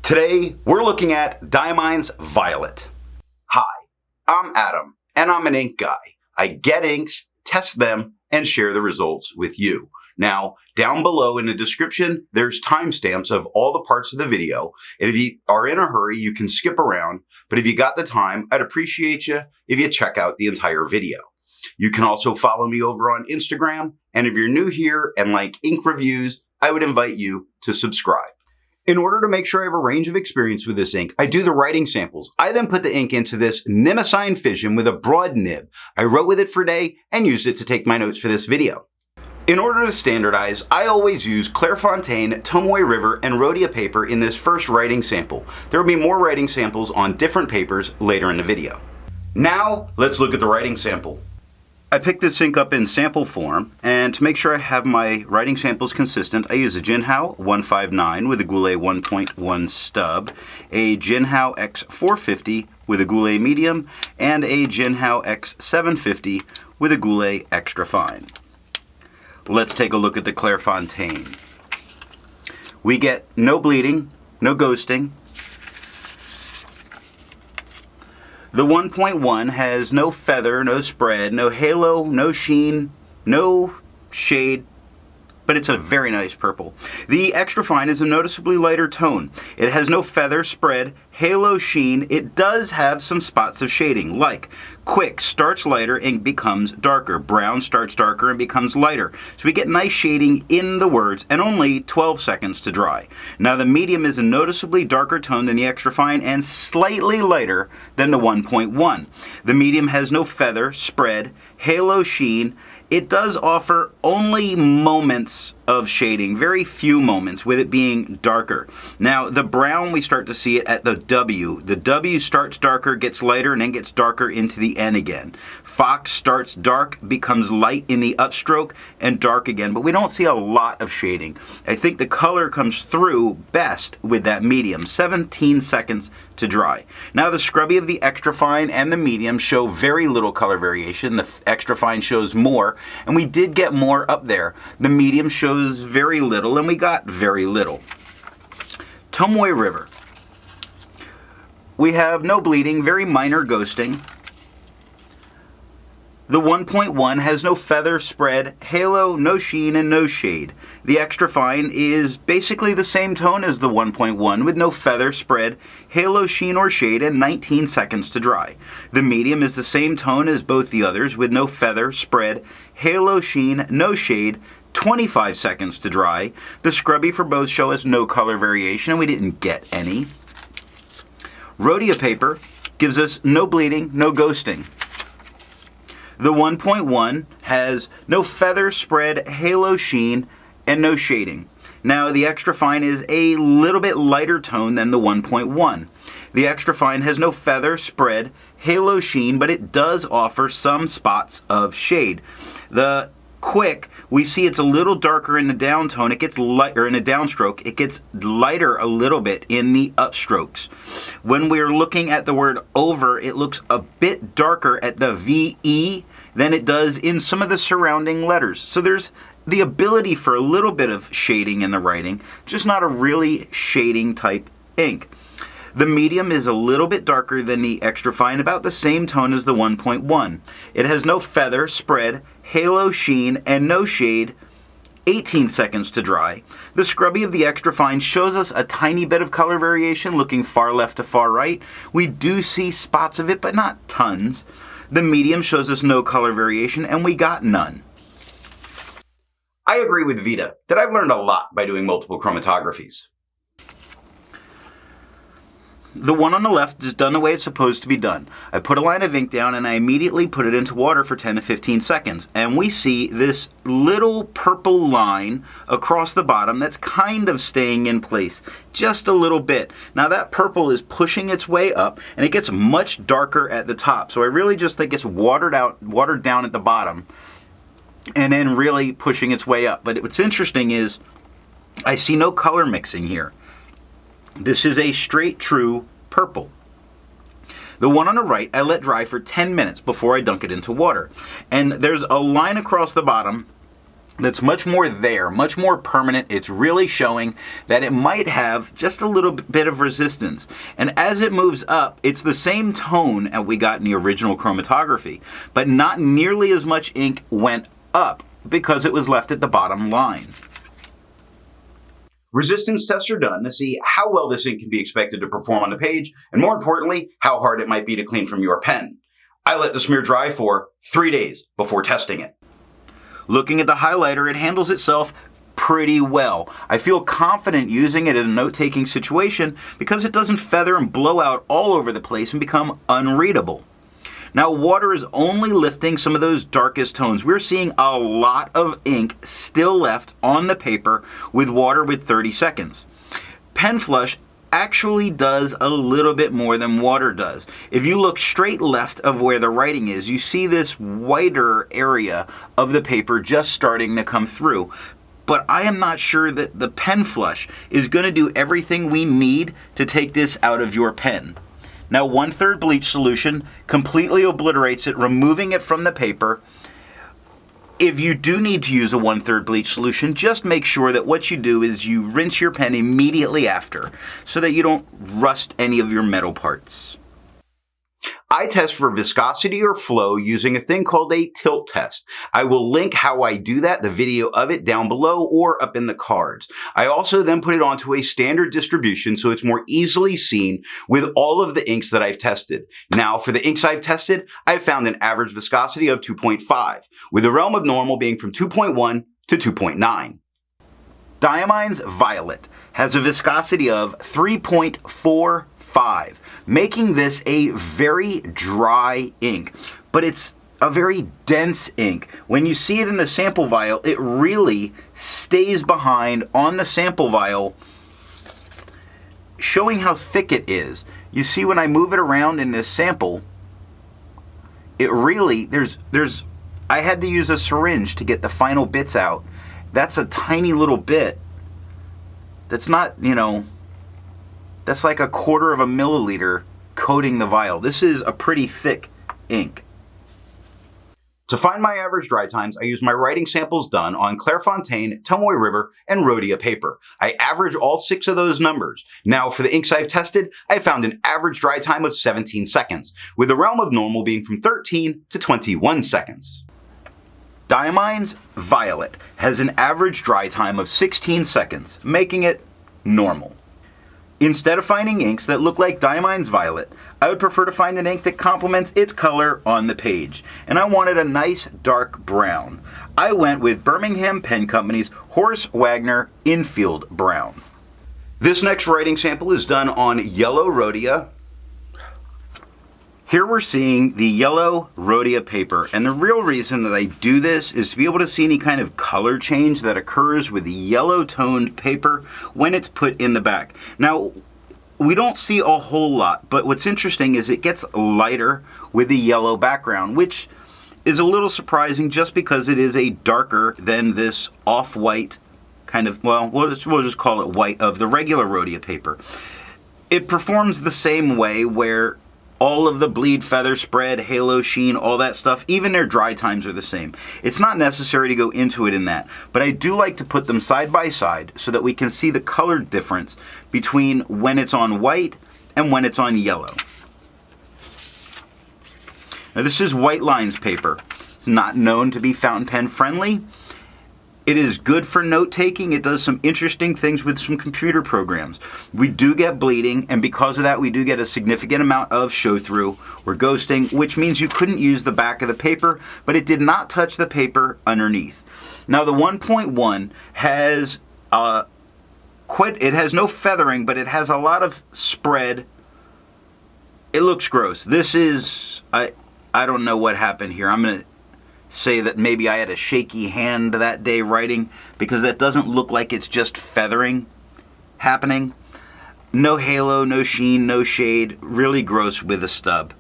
Today, we're looking at Diamine's Violet. Hi, I'm Adam, and I'm an ink guy. I get inks, test them, and share the results with you. Now, down below in the description, there's timestamps of all the parts of the video, and if you are in a hurry, you can skip around, but if you got the time, I'd appreciate you if you check out the entire video. You can also follow me over on Instagram, and if you're new here and like ink reviews, I would invite you to subscribe. In order to make sure I have a range of experience with this ink, I do the writing samples. I then put the ink into this Nimacine Fission with a broad nib. I wrote with it for a day and used it to take my notes for this video. In order to standardize, I always use Clairfontaine, Tomoe River, and Rhodia paper in this first writing sample. There will be more writing samples on different papers later in the video. Now, let's look at the writing sample. I picked this ink up in sample form, and to make sure I have my writing samples consistent, I use a Jinhao 159 with a Goulet 1.1 stub, a Jinhao X450 with a Goulet medium, and a Jinhao X750 with a Goulet extra fine. Let's take a look at the Clairfontaine. We get no bleeding, no ghosting. The 1.1 has no feather, no spread, no halo, no sheen, no shade, but it's a very nice purple. The extra fine is a noticeably lighter tone. It has no feather, spread, halo, sheen. It does have some spots of shading, like quick starts lighter and becomes darker. Brown starts darker and becomes lighter. So we get nice shading in the words and only 12 seconds to dry. Now the medium is a noticeably darker tone than the extra fine and slightly lighter than the 1.1. The medium has no feather, spread, halo, sheen. It does offer only moments of shading, very few moments, with it being darker. Now, the brown, we start to see it at the W. The W starts darker, gets lighter, and then gets darker into the N again. Fox starts dark, becomes light in the upstroke, and dark again, but we don't see a lot of shading. I think the color comes through best with that medium, 17 seconds to dry. Now, the scrubby of the extra fine and the medium show very little color variation. The extra fine shows more, and we did get more up there. The medium shows very little, and we got very little. Tomoe River. We have no bleeding, very minor ghosting. The 1.1 has no feather, spread, halo, no sheen, and no shade. The extra fine is basically the same tone as the 1.1 with no feather, spread, halo, sheen, or shade, and 19 seconds to dry. The medium is the same tone as both the others with no feather, spread, halo, sheen, no shade, 25 seconds to dry. The scrubby for both show us no color variation, and we didn't get any. Rhodia paper gives us no bleeding, no ghosting. The 1.1 has no feather, spread, halo, sheen, and no shading. Now, the extra fine is a little bit lighter tone than the 1.1. The extra fine has no feather, spread, halo, sheen, but it does offer some spots of shade. The quick, we see it's a little darker in the downtone. It gets lighter in the downstroke. It gets lighter a little bit in the upstrokes. When we're looking at the word over, it looks a bit darker at the VE than it does in some of the surrounding letters. So there's the ability for a little bit of shading in the writing, just not a really shading type ink. The medium is a little bit darker than the extra fine, about the same tone as the 1.1. It has no feather, spread, halo, sheen, and no shade, 18 seconds to dry. The scrubby of the extra fine shows us a tiny bit of color variation, looking far left to far right. We do see spots of it, but not tons. The medium shows us no color variation, and we got none. I agree with Vita that I've learned a lot by doing multiple chromatographies. The one on the left is done the way it's supposed to be done. I put a line of ink down and I immediately put it into water for 10 to 15 seconds. And we see this little purple line across the bottom that's kind of staying in place just a little bit. Now that purple is pushing its way up and it gets much darker at the top. So I really just think it's watered down at the bottom and then really pushing its way up. But what's interesting is I see no color mixing here. This is a straight, true purple. The one on the right, I let dry for 10 minutes before I dunk it into water. And there's a line across the bottom that's much more there, much more permanent. It's really showing that it might have just a little bit of resistance. And as it moves up, it's the same tone that we got in the original chromatography, but not nearly as much ink went up because it was left at the bottom line. Resistance tests are done to see how well this ink can be expected to perform on the page, and more importantly, how hard it might be to clean from your pen. I let the smear dry for 3 days before testing it. Looking at the highlighter, it handles itself pretty well. I feel confident using it in a note-taking situation because it doesn't feather and blow out all over the place and become unreadable. Now, water is only lifting some of those darkest tones. We're seeing a lot of ink still left on the paper with water with 30 seconds. Pen flush actually does a little bit more than water does. If you look straight left of where the writing is, you see this whiter area of the paper just starting to come through. But I am not sure that the pen flush is going to do everything we need to take this out of your pen. Now, 1/3 bleach solution completely obliterates it, removing it from the paper. If you do need to use a 1/3 bleach solution, just make sure that what you do is you rinse your pen immediately after so that you don't rust any of your metal parts. I test for viscosity or flow using a thing called a tilt test. I will link how I do that, the video of it, down below or up in the cards. I also then put it onto a standard distribution so it's more easily seen with all of the inks that I've tested. Now, for the inks I've tested, I've found an average viscosity of 2.5, with the realm of normal being from 2.1 to 2.9. Diamine's Violet has a viscosity of 3.45, making this a very dry ink, but it's a very dense ink. When you see it in the sample vial, it really stays behind on the sample vial, showing how thick it is. You see when I move it around in this sample, it really, I had to use a syringe to get the final bits out. That's a tiny little bit. That's not, that's like 1/4 of a milliliter coating the vial. This is a pretty thick ink. To find my average dry times, I use my writing samples done on Clairfontaine, Tomoe River, and Rhodia paper. I average all 6 of those numbers. Now, for the inks I've tested, I found an average dry time of 17 seconds, with the realm of normal being from 13 to 21 seconds. Diamine's Violet has an average dry time of 16 seconds, making it normal. Instead of finding inks that look like Diamine's Violet, I would prefer to find an ink that complements its color on the page, and I wanted a nice dark brown. I went with Birmingham Pen Company's Horace Wagner Infield Brown. This next writing sample is done on yellow Rhodia. Here we're seeing the yellow Rhodia paper, and the real reason that I do this is to be able to see any kind of color change that occurs with the yellow toned paper when it's put in the back. Now, we don't see a whole lot, but what's interesting is it gets lighter with the yellow background, which is a little surprising just because it is a darker than this off-white kind of, well, we'll just call it white of the regular Rhodia paper. It performs the same way where all of the bleed, feather, spread, halo, sheen, all that stuff, even their dry times are the same. It's not necessary to go into it in that, but I do like to put them side by side so that we can see the color difference between when it's on white and when it's on yellow. Now this is White Lines paper. It's not known to be fountain pen friendly. It is good for note-taking. It does some interesting things with some computer programs. We do get bleeding, and because of that, we do get a significant amount of show-through or ghosting, which means you couldn't use the back of the paper, but it did not touch the paper underneath. Now, the 1.1 has it has no feathering, but it has a lot of spread. It looks gross. This is, I don't know what happened here. I'm going to say that maybe I had a shaky hand that day writing, because that doesn't look like it's just feathering happening. No halo, no sheen, no shade, really gross with the stub.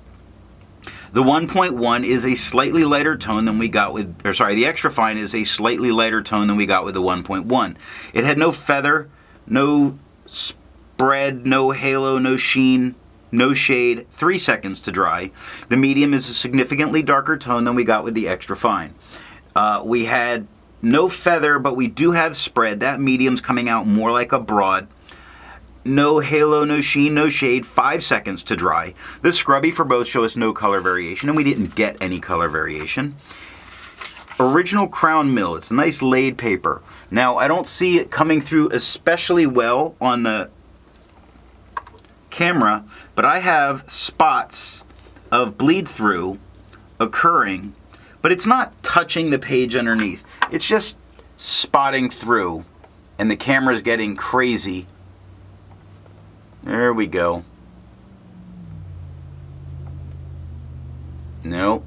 The 1.1 is a slightly lighter tone than we got with, the extra fine is a slightly lighter tone than we got with the 1.1. It had no feather, no spread, no halo, no sheen, no shade, 3 seconds to dry. The medium is a significantly darker tone than we got with the extra fine. We had No feather, but we do have spread. That medium's coming out more like a broad. No halo, no sheen, no shade, 5 seconds to dry. The scrubby for both show us no color variation, and we didn't get any color variation. Original crown mill, it's a nice laid paper. Now, I don't see it coming through especially well on the camera, but I have spots of bleed through occurring, but it's not touching the page underneath. It's just spotting through, and the camera's getting crazy. There we go. Nope.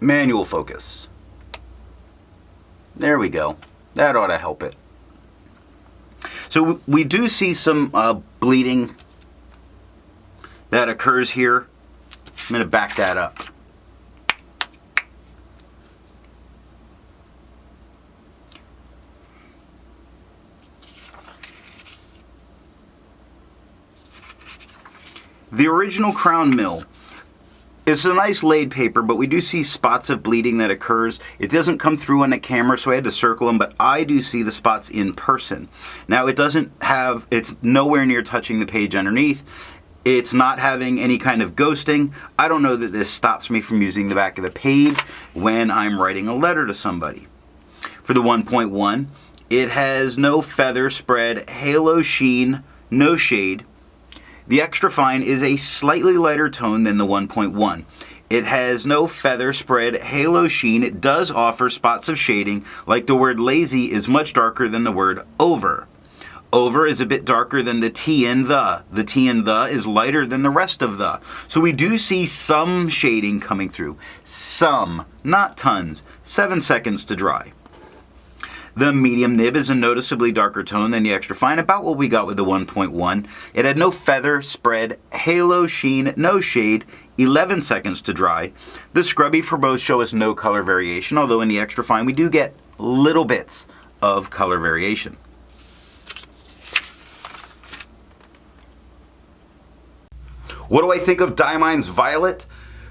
Manual focus. There we go. That ought to help it. So we do see some bleeding that occurs here. I'm going to back that up. The original crown mill is a nice laid paper, but we do see spots of bleeding that occurs. It doesn't come through on the camera, so I had to circle them, but I do see the spots in person. Now, it's nowhere near touching the page underneath. It's not having any kind of ghosting. I don't know that this stops me from using the back of the page when I'm writing a letter to somebody. For the 1.1, it has no feather spread, halo sheen, no shade. The extra fine is a slightly lighter tone than the 1.1. It has no feather spread, halo sheen. It does offer spots of shading, like the word lazy is much darker than the word over. Over is a bit darker than the T in the. The T in the is lighter than the rest of the. So we do see some shading coming through. Some, not tons. 7 seconds to dry. The medium nib is a noticeably darker tone than the extra fine, about what we got with the 1.1. It had no feather spread, halo sheen, no shade, 11 seconds to dry. The scrubby for both show us no color variation, although in the extra fine we do get little bits of color variation. What do I think of Diamine's Violet?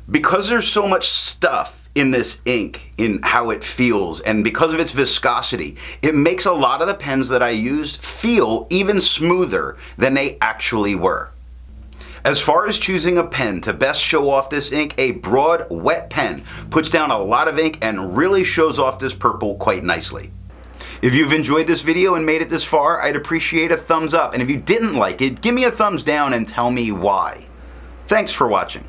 Because there's so much stuff in this ink, in how it feels, and because of its viscosity, it makes a lot of the pens that I used feel even smoother than they actually were. As far as choosing a pen to best show off this ink, a broad, wet pen puts down a lot of ink and really shows off this purple quite nicely. If you've enjoyed this video and made it this far, I'd appreciate a thumbs up, and if you didn't like it, give me a thumbs down and tell me why. Thanks for watching.